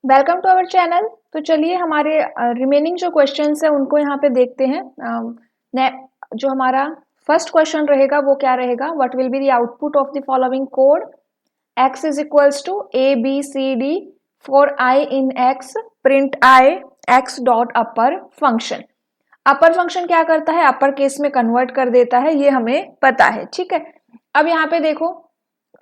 Welcome to our channel. तो चलिए हमारे रिमेनिंग जो क्वेश्चंस है उनको यहाँ पे देखते हैं। जो हमारा फर्स्ट क्वेश्चन रहेगा वो क्या रहेगा, what will be the output of the following code. x is equals to A B C D for I in x print I x dot upper function. Upper function क्या करता है, upper case में convert कर देता है, ये हमें पता है। ठीक है, अब यहाँ पे देखो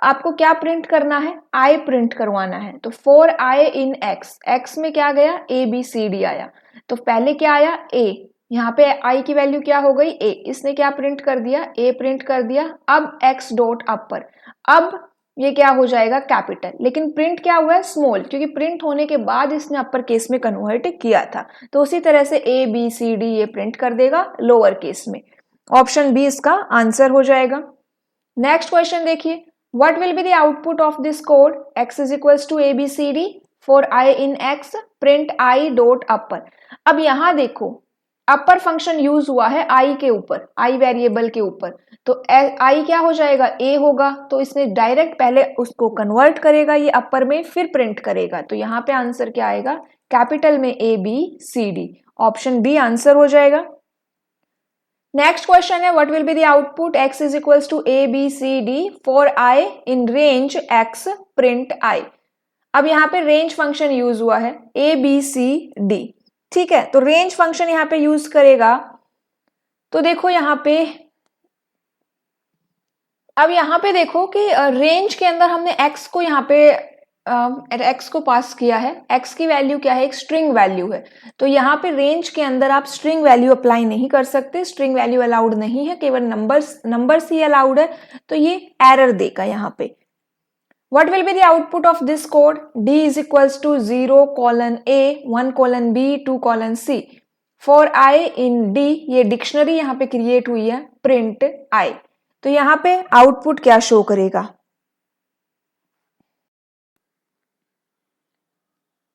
आपको क्या प्रिंट करना है, आई प्रिंट करवाना है। तो for I in x, x में क्या गया, ए बी सी डी आया। तो पहले क्या आया, ए। यहाँ पे आई की वैल्यू क्या हो गई, ए। इसने क्या प्रिंट कर दिया, ए प्रिंट कर दिया। अब एक्स डॉट अपर, अब ये क्या हो जाएगा, कैपिटल। लेकिन प्रिंट क्या हुआ है, स्मॉल, क्योंकि प्रिंट होने के बाद इसने अपर केस में कन्वर्ट किया था। तो उसी तरह से ए बी सी डी ये प्रिंट कर देगा लोअर केस में। ऑप्शन बी इसका आंसर हो जाएगा। नेक्स्ट क्वेश्चन देखिए, what will be the output of this code, x is equals to abcd for i in x print i dot upper। अब यहां देखो अपर फंक्शन यूज हुआ है i के ऊपर, i वेरिएबल के ऊपर। तो i क्या हो जाएगा, a होगा। तो इसने डायरेक्ट पहले उसको कन्वर्ट करेगा ये अपर में, फिर प्रिंट करेगा। तो यहाँ पे आंसर क्या आएगा, कैपिटल में a b c d। Option B answer हो जाएगा। नेक्स्ट क्वेश्चन है, what will be the output, x is equals to A B C D for i in range x print i। अब यहाँ पे range function use हुआ है, ए B C D. ठीक है, तो रेंज फंक्शन यहाँ पे यूज करेगा। तो देखो यहाँ पे, अब यहाँ पे देखो कि रेंज के अंदर हमने x को यहाँ पे x को पास किया है। x की वैल्यू क्या है, एक स्ट्रिंग वैल्यू है। तो यहाँ पे रेंज के अंदर आप स्ट्रिंग वैल्यू अप्लाई नहीं कर सकते, स्ट्रिंग वैल्यू अलाउड नहीं है, केवल नंबर्स ही अलाउड है। तो ये एरर देगा यहाँ पे। What will be the output of this code, d is equals to 0 colon a 1 colon b 2 colon c for i in d। ये डिक्शनरी यहाँ पे क्रिएट हुई है, प्रिंट i। तो यहाँ पे आउटपुट क्या शो करेगा,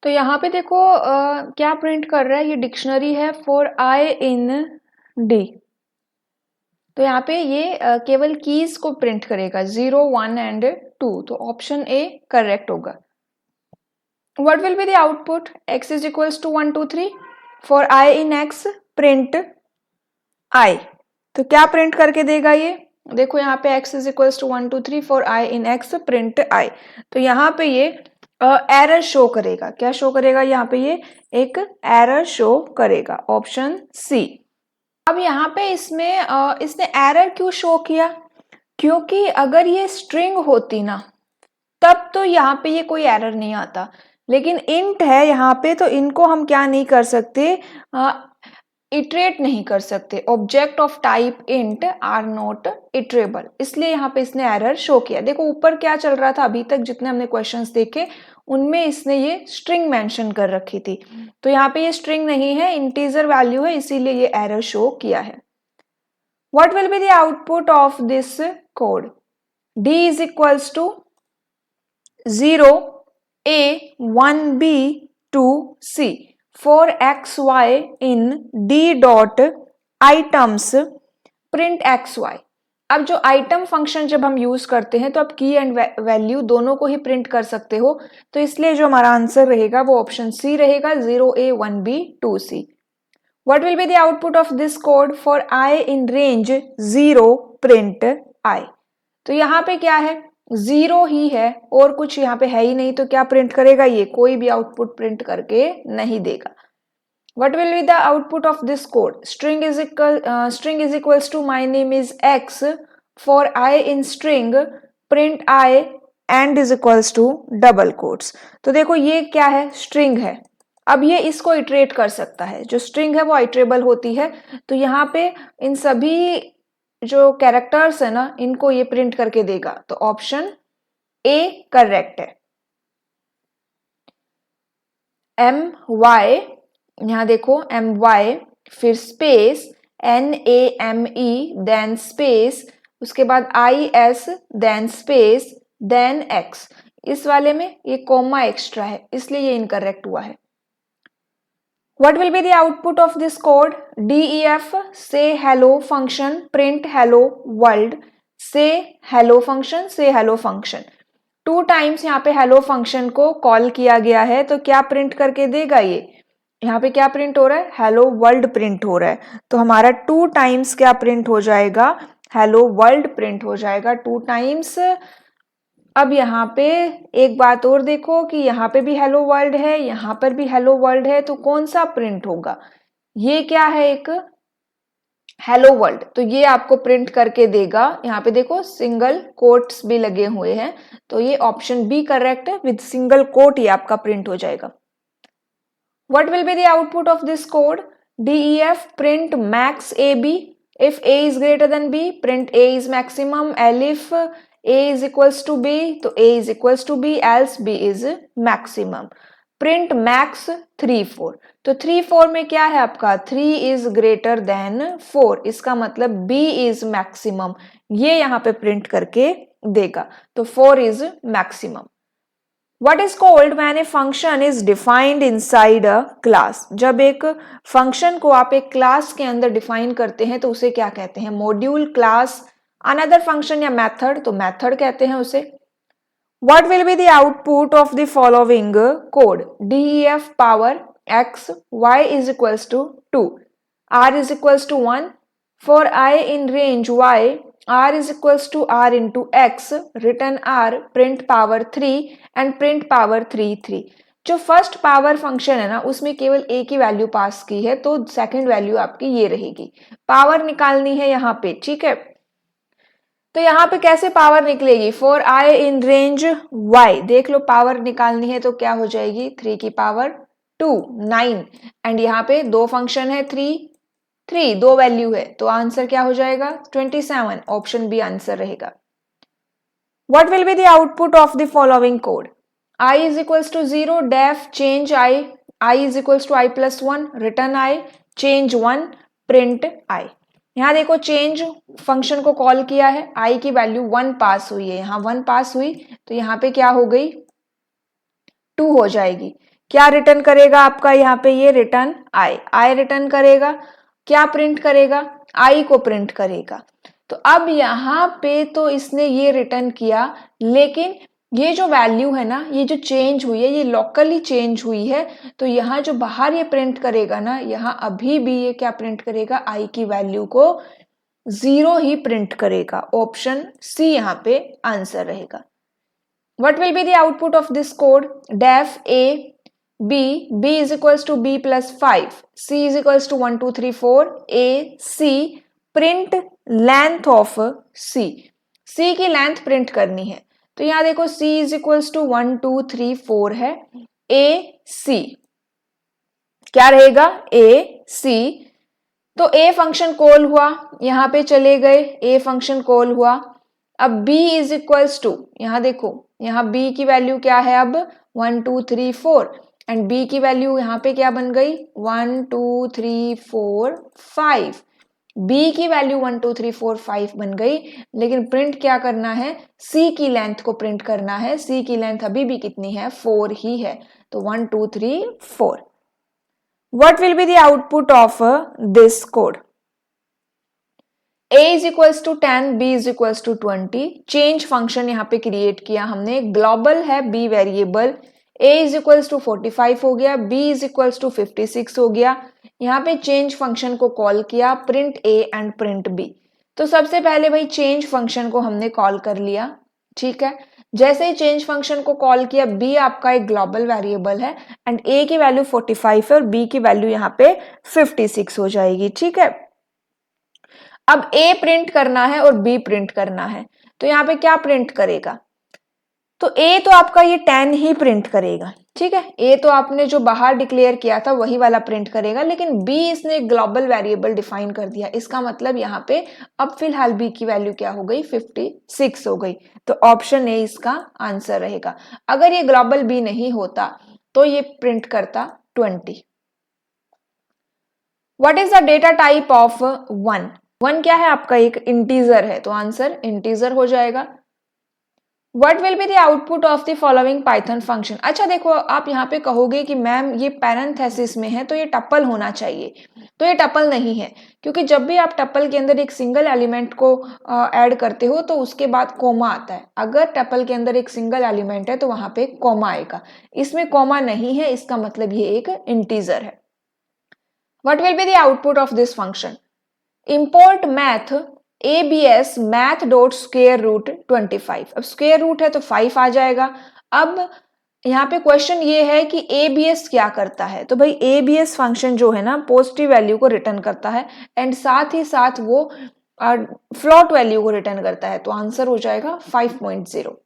तो यहाँ पे देखो क्या प्रिंट कर रहा है, ये डिक्शनरी है फॉर आई इन डी। तो यहाँ पे ये केवल कीज को प्रिंट करेगा, 0 1 एंड 2। तो ऑप्शन ए करेक्ट होगा। What will be the output, x is equals to 1 2 3 for I in x print i। तो क्या प्रिंट करके देगा ये, देखो यहाँ पे x is equals to 1 2 3 for I in x print i। तो यहाँ पे ये एरर शो करेगा, क्या शो करेगा, यहाँ पे ये एक एरर शो करेगा, ऑप्शन सी। अब यहाँ पे इसने एरर क्यों शो किया, क्योंकि अगर ये स्ट्रिंग होती ना तब तो यहाँ पे ये कोई एरर नहीं आता। लेकिन इंट है यहाँ पे, तो इनको हम क्या नहीं कर सकते, इटरेट नहीं कर सकते। Object of type int are not iterable, इसलिए यहाँ पे इसने एरर शो किया। देखो ऊपर क्या चल रहा था, अभी तक जितने हमने क्वेश्चंस देखे उनमें इसने ये स्ट्रिंग मेंशन कर रखी थी। तो यहाँ पे ये स्ट्रिंग नहीं है, इंटीजर वैल्यू है, इसीलिए ये एरर शो किया है। What will be the output of this code, d is equals to 0 a 1 b 2 c for x y in d dot items print x y। अब जो आइटम फंक्शन जब हम use करते हैं तो आप की एंड वैल्यू दोनों को ही प्रिंट कर सकते हो। तो इसलिए जो हमारा आंसर रहेगा वो ऑप्शन सी रहेगा, 0a 1b 2c। What will be the output of this code for i in range 0 print i। तो यहाँ पे क्या है, 0 ही है और कुछ यहाँ पे है ही नहीं, तो क्या प्रिंट करेगा, ये कोई भी आउटपुट प्रिंट करके नहीं देगा। What will be the output of this code, string is equals to my name is x for I in string print I and is equals to double quotes। तो देखो ये क्या है, स्ट्रिंग है। अब ये इसको इटरेट कर सकता है, जो स्ट्रिंग है वो इटरेबल होती है। तो यहाँ पे इन सभी जो कैरेक्टर्स है ना, इनको ये प्रिंट करके देगा। तो ऑप्शन ए करेक्ट है। my, यहाँ देखो my, फिर स्पेस NAME देन स्पेस, उसके बाद IS then space then X। इस वाले में ये कॉमा एक्स्ट्रा है, इसलिए ये इनकरेक्ट हुआ है। What will be the output of this code, DEF say hello function print hello world, say hello function, say hello function। 2 times यहाँ पे हेलो फंक्शन को कॉल किया गया है, तो क्या प्रिंट करके देगा ये? यहाँ पे क्या प्रिंट हो रहा है? हेलो वर्ल्ड प्रिंट हो रहा है। तो हमारा 2 टाइम्स क्या प्रिंट हो जाएगा? हेलो वर्ल्ड प्रिंट हो जाएगा 2 टाइम्स। अब यहाँ पे एक बात और देखो कि यहाँ पे भी हेलो वर्ल्ड है, यहाँ पर भी हेलो वर्ल्ड है, तो कौन सा प्रिंट होगा? ये क्या है? एक हेलो वर्ल्ड, तो ये आपको प्रिंट करके देगा। यहाँ पे देखो सिंगल कोट्स भी लगे हुए हैं, तो ये ऑप्शन बी करेक्ट है, विद सिंगल कोट ये आपका प्रिंट हो जाएगा। What will be the output of this code? DEF print max AB. If A is greater than B, print A is maximum. If A is equals to B, तो A is equals to B, else B is maximum. Print max 3 4. तो 3 4 में क्या है आपका? 3 is greater than 4. इसका मतलब B is maximum. ये यहाँ पे प्रिंट करके देगा, तो 4 is maximum. What is called when a function is defined inside a class? जब एक फंक्शन को आप एक क्लास के अंदर डिफाइन करते हैं तो उसे क्या कहते हैं? मॉड्यूल, क्लास, अनदर फंक्शन या मेथड, तो मेथड कहते हैं उसे। What will be the output of the following code? DEF power x, y is equals to 2, r is equals to 1. For I in range y, r is equals to r into x, return r, print power 3 and print power 3 3. जो first power function है ना उसमें केवल a की value pass की है, तो second value आपकी ये रहेगी। पावर निकालनी है यहाँ पे, ठीक है। तो यहाँ पे कैसे पावर निकलेगी? For I in range y, देख लो पावर निकालनी है तो क्या हो जाएगी? 3 की पावर 2 9, एंड यहाँ पे दो फंक्शन है 3 दो वैल्यू है, तो आंसर क्या हो जाएगा? 27, ऑप्शन बी आंसर रहेगा। What will be the output of the following code? I is equals to 0, def change I is equals to I plus 1, return I, change 1, print I. यहाँ देखो change function को call किया है, I की value 1 पास हुई है, यहाँ 1 पास हुई, तो यहाँ पे क्या हो गई? 2 हो जाएगी। क्या रिटर्न करेगा आपका? यहाँ पे ये रिटर्न I रिटर्न करेगा। क्या प्रिंट करेगा? I को प्रिंट करेगा। तो अब यहाँ पे तो इसने ये रिटर्न किया, लेकिन ये जो वैल्यू है ना, ये जो चेंज हुई है, ये लोकली चेंज हुई है, तो यहाँ जो बाहर ये प्रिंट करेगा ना, यहाँ अभी भी ये क्या प्रिंट करेगा? I की वैल्यू को 0 ही प्रिंट करेगा। ऑप्शन सी यहाँ पे आंसर रहेगा। What will be the output of this code? Def A B is equals to B plus 5, C is equals to 1 2 3 4, A C, print length of C, C की length print करनी है, तो यहाँ देखो C is equals to 1 2 3 4 है, A C क्या रहेगा? A C, तो A फंक्शन कॉल हुआ, यहाँ पे चले गए, A फंक्शन कॉल हुआ। अब B is equals to, यहाँ देखो यहाँ B की वैल्यू क्या है? अब 1 2 3 4, एंड B की वैल्यू यहाँ पे क्या बन गई? 1 2 3 4 5। B की वैल्यू 1 2 3 4 5 बन गई, लेकिन प्रिंट क्या करना है? C की लेंथ को प्रिंट करना है। C की लेंथ अभी भी कितनी है? 4 ही है, तो 1 2 3 4। What will be the output of this code? A is equals to 10, B is equals to 20. Change function यहाँ पे क्रिएट किया हमने, ग्लोबल है B variable. A is equals to 45 हो गया, B is equals to 56 हो गया। यहाँ पे चेंज फंक्शन को कॉल किया, print A and print B। तो सबसे पहले भाई चेंज फंक्शन को हमने कॉल कर लिया, ठीक है। जैसे ही चेंज फंक्शन को कॉल किया, B आपका एक ग्लोबल वेरिएबल है, एंड A की वैल्यू 45 है और B की वैल्यू यहाँ पे 56 हो जाएगी, ठीक है। अब A प्रिंट करना है और B प्रिंट करना है, तो यहाँ पे क्या प्रिंट करेगा? तो A तो आपका ये 10 ही प्रिंट करेगा, ठीक है। A तो आपने जो बाहर डिक्लेयर किया था वही वाला प्रिंट करेगा, लेकिन B इसने ग्लोबल वेरिएबल डिफाइन कर दिया, इसका मतलब यहाँ पे अब फिलहाल B की वैल्यू क्या हो गई? 56 हो गई, तो ऑप्शन ए इसका आंसर रहेगा। अगर ये ग्लोबल B नहीं होता तो ये प्रिंट करता 20। What is the data type of 1 क्या है आपका? एक इंटीजर है, तो आंसर इंटीजर हो जाएगा। What will be the output of the following Python function? अच्छा देखो, आप यहाँ पे कहोगे कि मैम ये पैरेंथेसिस में है तो ये टप्पल होना चाहिए, तो ये टपल नहीं है, क्योंकि जब भी आप टपल के अंदर एक सिंगल एलिमेंट को ऐड करते हो तो उसके बाद कॉमा आता है। अगर टपल के अंदर एक सिंगल एलिमेंट है तो वहां पे कॉमा आएगा, इसमें कॉमा नहीं है, इसका मतलब ये एक इंटीजर है। What will be the output of this function? Import math abs math dot square root 25। अब स्क्वायर रूट है तो 5 आ जाएगा। अब यहाँ पे क्वेश्चन ये है कि abs क्या करता है, तो भाई abs फंक्शन जो है ना पॉजिटिव वैल्यू को रिटर्न करता है एंड साथ ही साथ वो फ्लोट वैल्यू को रिटर्न करता है, तो आंसर हो जाएगा 5.0।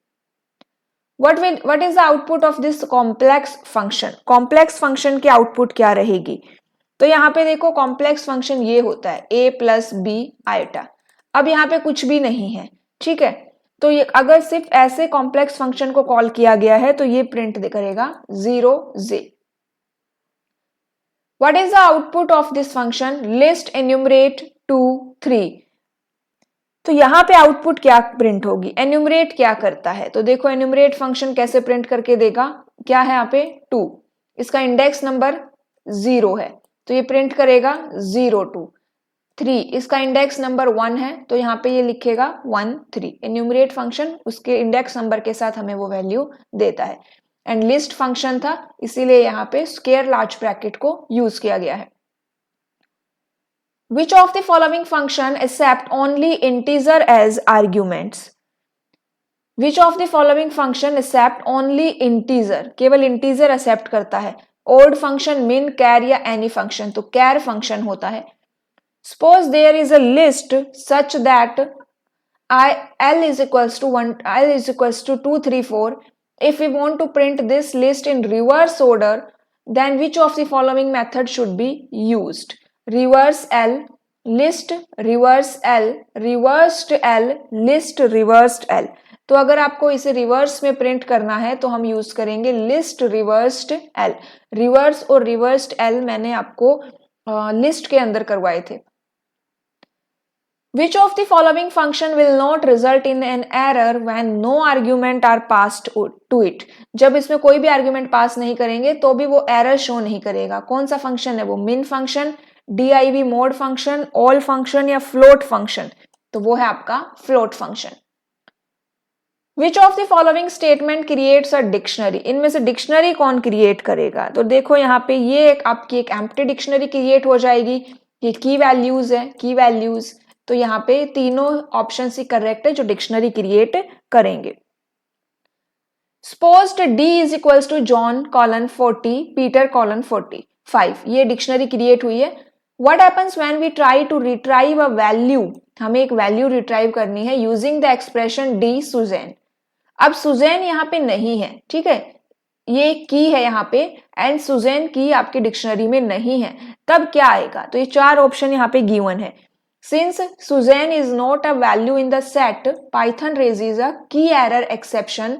What is the output of this complex function? Complex function की आउटपुट क्या रहेगी? तो यहाँ पे देखो कॉम्प्लेक्स फंक्शन ये होता है a प्लस बी आइटा। अब यहाँ पे कुछ भी नहीं है, ठीक है, तो ये अगर सिर्फ ऐसे कॉम्प्लेक्स फंक्शन को कॉल किया गया है तो ये प्रिंट करेगा 0j। What is the output of this function? List enumerate 2 3। तो यहाँ पे आउटपुट क्या प्रिंट होगी? एन्यूमरेट क्या करता है? तो देखो एन्यूमरेट फंक्शन कैसे प्रिंट करके देगा, क्या है यहाँ पे 2, इसका इंडेक्स नंबर 0 है तो ये प्रिंट करेगा 0 2। 3 इसका इंडेक्स नंबर 1 है तो यहाँ पे ये लिखेगा 1 3। एन्यूमरेट फंक्शन उसके इंडेक्स नंबर के साथ हमें वो वैल्यू देता है एंड लिस्ट फंक्शन था इसीलिए यहाँ पे स्क्वायर लार्ज ब्रैकेट को यूज किया गया है। Which of the following function accept only integer as arguments? Which of the following function accept only integer? केवल integer accept करता है। odd function, min, char या any function, तो char function होता है। Suppose there is a list such that L is equals to 1, L is equals to 2 3 4. If we want to print this list in reverse order, then which of the following method should be used? Reverse L, list reverse L, reversed L, list reversed L। तो अगर आपको इसे reverse में print करना है तो हम use करेंगे लिस्ट रिवर्स्ड L। रिवर्स और रिवर्स्ड L मैंने आपको लिस्ट के अंदर करवाए थे। Which of the following function will not result in an error when no argument are passed to it? जब इसमें कोई भी आर्ग्यूमेंट पास नहीं करेंगे तो भी वो एरर शो नहीं करेगा। कौन सा फंक्शन है वो? मिन function, div mode function, all function या फ्लोट फंक्शन? तो वो है आपका float function. Which of the following statement creates a dictionary? इनमें से डिक्शनरी कौन क्रिएट करेगा? तो देखो यहाँ पे ये आपकी एक एम्प्टी डिक्शनरी क्रिएट हो जाएगी। ये की वैल्यूज है, की वैल्यूज, तो यहाँ पे तीनों ऑप्शन ही करेक्ट है जो डिक्शनरी क्रिएट करेंगे। Supposed D is equals to John colon 40, Peter colon 45, ये डिक्शनरी क्रिएट हुई है। What happens when we try to retrieve a value? हमें एक वैल्यू रिट्राइव करनी है using the expression D Susan. अब सुजैन यहाँ पे नहीं है, ठीक है, ये की है यहाँ पे एंड सुजैन की आपके डिक्शनरी में नहीं है, तब क्या आएगा? तो ये चार ऑप्शन यहाँ पे गिवन है। Since Suzanne is not a value in the set, Python raises a key error exception.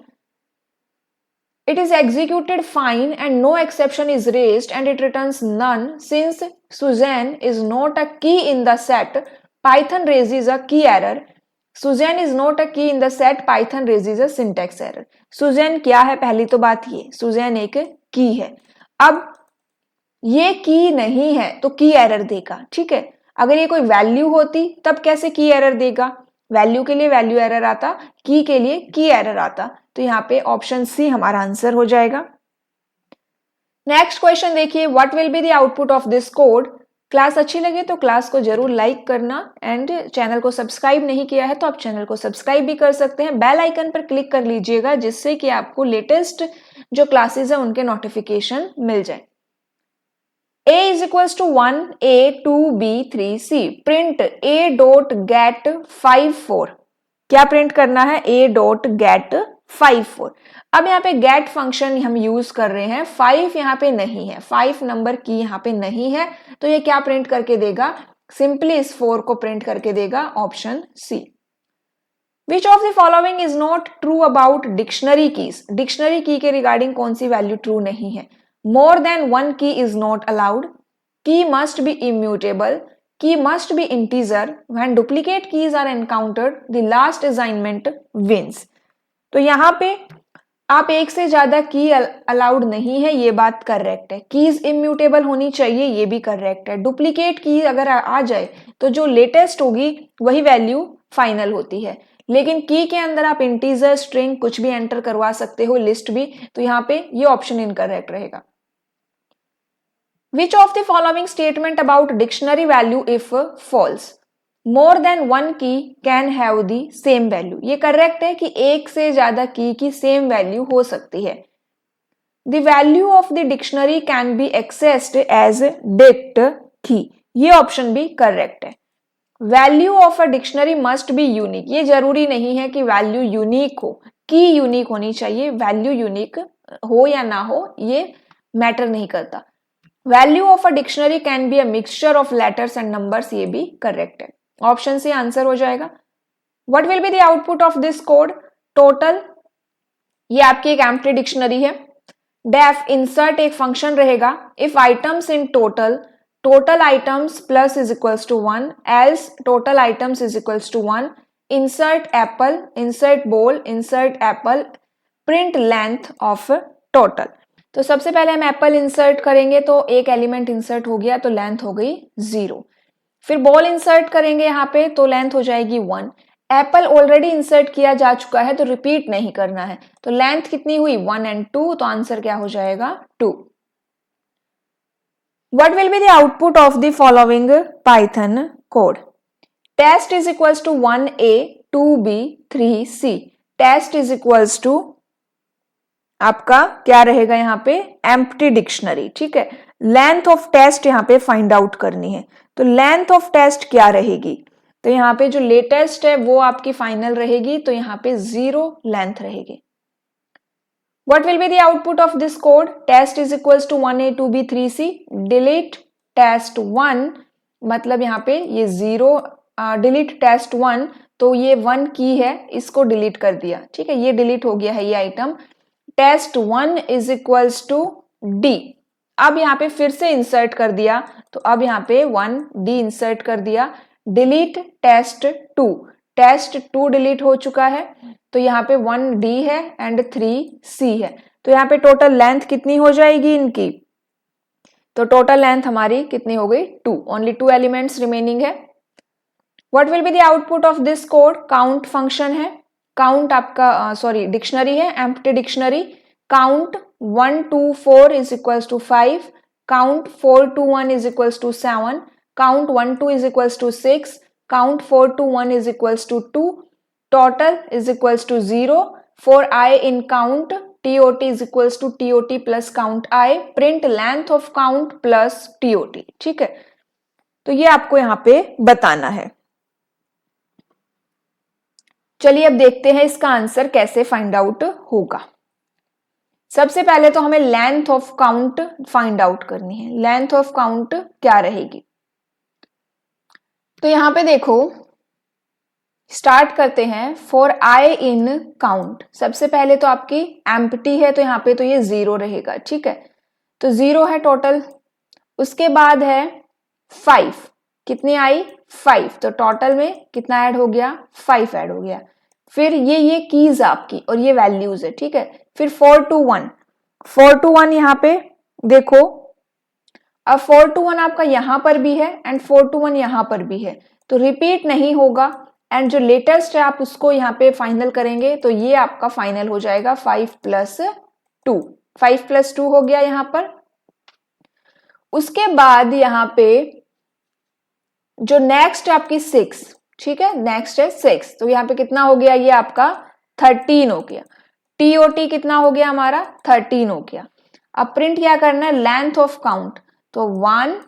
It is executed fine and no exception is raised and it returns none. Since Suzanne is not a key in the set, Python raises a key error. Suzanne is not a key in the set, Python raises a syntax error. Suzanne क्या है? पहली तो बात ये, Suzanne एक की है। अब ये की नहीं है तो की एरर देगा, ठीक है। अगर ये कोई वैल्यू होती तब कैसे की एरर देगा? वैल्यू के लिए वैल्यू एरर आता, की के लिए की एरर आता, तो यहाँ पे ऑप्शन सी हमारा आंसर हो जाएगा। नेक्स्ट क्वेश्चन देखिए, what will be the output of this code? Class अच्छी लगे तो क्लास को जरूर लाइक करना एंड चैनल को सब्सक्राइब नहीं किया है तो आप चैनल को सब्सक्राइब भी कर सकते हैं। बेल आइकन पर क्लिक कर लीजिएगा जिससे कि आपको लेटेस्ट जो क्लासेस है उनके नोटिफिकेशन मिल जाए। A is equals to 1, A, 2, B, 3, C. Print A dot get 5 4. क्या प्रिंट करना है? A dot get 5 4. अब यहाँ पे get फंक्शन हम यूज कर रहे हैं, 5 यहाँ पे नहीं है, 5 नंबर की यहाँ पे नहीं है, तो ये क्या प्रिंट करके देगा? सिंपली इस 4 को प्रिंट करके देगा, option C. Which of the following is not true about dictionary keys? Dictionary की के रिगार्डिंग कौन सी वैल्यू ट्रू नहीं है? More than one key is not allowed. Key must be immutable. Key must be integer. When duplicate keys are encountered, the last assignment wins. तो यहाँ पे आप एक से ज्यादा की अलाउड नहीं है, ये बात करेक्ट है। कीज इम्यूटेबल होनी चाहिए, ये भी करेक्ट है। डुप्लीकेट की अगर आ जाए तो जो लेटेस्ट होगी वही वैल्यू फाइनल होती है, लेकिन की के अंदर आप इंटीजर, स्ट्रिंग कुछ भी एंटर करवा सकते हो, लिस्ट भी, तो यहाँ पे ये ऑप्शन इनकरेक्ट रहेगा। Which of the following statement about dictionary value is false? More than one key can have the same value. ये करेक्ट है कि एक से ज्यादा की सेम वैल्यू हो सकती है। The value of the dictionary can be accessed as dict key, ये ऑप्शन भी करेक्ट है। Value of a dictionary must be unique, ये जरूरी नहीं है कि वैल्यू यूनिक हो, की यूनिक होनी चाहिए। वैल्यू यूनिक हो या ना हो ये मैटर नहीं करता। Value of a dictionary can be a mixture of letters and numbers, ये भी करेक्ट है। ऑप्शन से आंसर हो जाएगा। What will be the output of this code? Total, ये आपकी एक एम्प्टी डिक्शनरी है। डेफ इंसर्ट एक फंक्शन रहेगा। If items in total, total items plus is equals to 1, else total items is equals to 1, insert apple, insert ball, insert apple, print length of total. तो सबसे पहले हम Apple insert करेंगे तो एक element insert हो गया तो लेंथ हो गई 0। फिर बॉल इंसर्ट करेंगे यहाँ पे तो लेंथ हो जाएगी 1। एप्पल ऑलरेडी इंसर्ट किया जा चुका है तो रिपीट नहीं करना है, तो लेंथ कितनी हुई 1 एंड 2, तो आंसर क्या हो जाएगा 2। What will be the output of the following Python code? Test is equals to 1a, 2b, 3c. Test is equals to आपका क्या रहेगा यहाँ पे एम्प्टी डिक्शनरी, ठीक है। लेंथ ऑफ टेस्ट यहाँ पे फाइंड आउट करनी है, तो लेंथ ऑफ टेस्ट क्या रहेगी? तो यहाँ पे जो लेटेस्ट है वो आपकी फाइनल रहेगी, तो यहाँ पे 0 लेंथ रहेगी। What will be the output of this code? Test is equals to 1a, 2b, 3c. Delete test 1, मतलब यहाँ पे ये 0, डिलीट टेस्ट 1, तो ये 1 की है, इसको डिलीट कर दिया, ठीक है, ये डिलीट हो गया है ये item. Test 1 is equals to D. अब यहाँ पे फिर से इंसर्ट कर दिया, तो अब यहाँ पे 1 डी इंसर्ट कर दिया। डिलीट टेस्ट 2, टेस्ट 2 डिलीट हो चुका है, तो यहाँ पे 1 डी है एंड 3 सी है। तो यहाँ पे टोटल लेंथ कितनी हो जाएगी इनकी? तो टोटल लेंथ हमारी कितनी हो गई 2, ओनली 2 एलिमेंट्स रिमेनिंग है। What will be the output of this code? Count function है, काउंट आपका सॉरी डिक्शनरी है, empty dictionary. Count 1 2 4 is equals to 5, count 4 2 1 is equals to 7, count 1 2 is equals to 6, count 4 2 1 is equals to 2, total is equals to 0. For I in count, TOT is equals to TOT plus count I. Print length of count plus TOT, ठीक है। तो ये आपको यहाँ पे बताना है। चलिए अब देखते हैं इसका आंसर कैसे फाइंड आउट होगा। सबसे पहले तो हमें length of count find out करनी है। लेंथ ऑफ काउंट क्या रहेगी? तो यहां पे देखो, स्टार्ट करते हैं। फॉर आई इन काउंट, सबसे पहले तो आपकी एम्प्टी है तो यहाँ पे तो ये 0 रहेगा, ठीक है, तो 0 है टोटल। उसके बाद है 5, कितनी आई 5, तो टोटल में कितना ऐड हो गया 5 ऐड हो गया। फिर ये कीज आपकी और ये वैल्यूज है, ठीक है। फिर 4 2 1, 4 2 1 यहाँ पे देखो, अब 4 2 1 आपका यहां पर भी है एंड 4 2 1 यहां पर भी है, तो रिपीट नहीं होगा। एंड जो लेटेस्ट है आप उसको यहाँ पे फाइनल करेंगे, तो ये आपका फाइनल हो जाएगा 5 प्लस 2, 5 प्लस 2 हो गया यहाँ पर। उसके बाद यहाँ पे जो नेक्स्ट है आपकी 6, ठीक है, नेक्स्ट है 6, तो यहाँ पे कितना हो गया ये आपका 13 हो गया। TOT कितना हो गया हमारा 13 हो गया। अब प्रिंट क्या करना है? लेंथ ऑफ काउंट, तो 1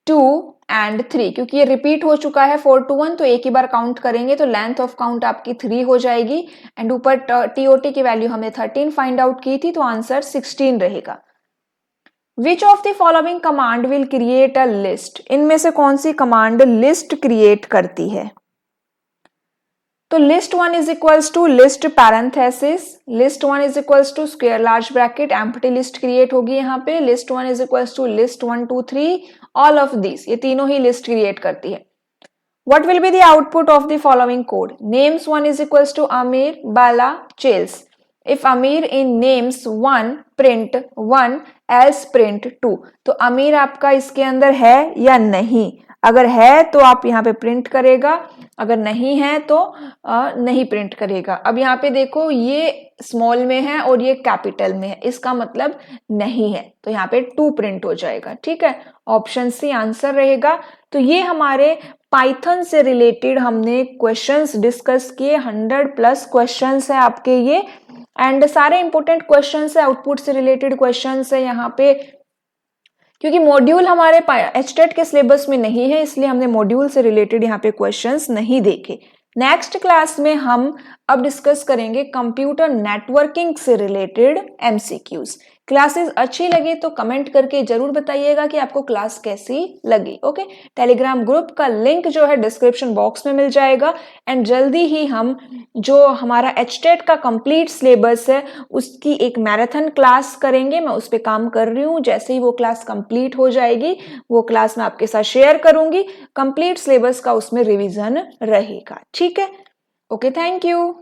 2 एंड 3, क्योंकि ये रिपीट हो चुका है 4 2 1, तो एक ही बार काउंट करेंगे, तो लेंथ ऑफ काउंट आपकी 3 हो जाएगी। एंड ऊपर TOT की वैल्यू हमने 13 फाइंड आउट की थी, तो आंसर 16 रहेगा। Which of the following command will create a list? इनमें से कौन सी कमांड लिस्ट क्रिएट करती है? तो list 1 is equals to list parenthesis, list 1 is equals to square large bracket, empty list create होगी यहाँ पे। List 1 is equals to list 1 2 3, all of this, ये तीनों ही लिस्ट क्रिएट करती है। What will be the output of the following code? Names 1 is equals to Aamir, Bala, चेल्स। If Aamir in names 1 print 1 else print 2। तो अमीर आपका इसके अंदर है या नहीं, अगर है तो आप यहाँ पे प्रिंट करेगा, अगर नहीं है तो नहीं प्रिंट करेगा। अब यहाँ पे देखो ये स्मॉल में है और ये कैपिटल में है, इसका मतलब नहीं है, तो यहाँ पे 2 प्रिंट हो जाएगा। ठीक है, ऑप्शन सी आंसर रहेगा। तो ये हमारे पाइथन से रिलेटेड हमने क्वेश्चंस डिस्कस किए, 100+ क्वेश्चंस है आपके ये, एंड सारे इंपॉर्टेंट क्वेश्चंस है, आउटपुट से रिलेटेड क्वेश्चंस है यहाँ पे। क्योंकि मॉड्यूल हमारे एचटेट के सिलेबस में नहीं है, इसलिए हमने मॉड्यूल से रिलेटेड यहाँ पे क्वेश्चंस नहीं देखे। नेक्स्ट क्लास में हम अब डिस्कस करेंगे कंप्यूटर नेटवर्किंग से रिलेटेड एमसीक्यूज। क्लासेस अच्छी लगी तो कमेंट करके जरूर बताइएगा कि आपको क्लास कैसी लगी। ओके, टेलीग्राम ग्रुप का लिंक जो है डिस्क्रिप्शन बॉक्स में मिल जाएगा, एंड जल्दी ही हम जो हमारा एचटेट का कंप्लीट सिलेबस है उसकी एक मैराथन क्लास करेंगे। मैं उस पर काम कर रही हूँ, जैसे ही वो क्लास कंप्लीट हो जाएगी वो क्लास मैं आपके साथ शेयर करूंगी। कंप्लीट सिलेबस का उसमें रिवीजन रहेगा। ठीक है, ओके, थैंक यू।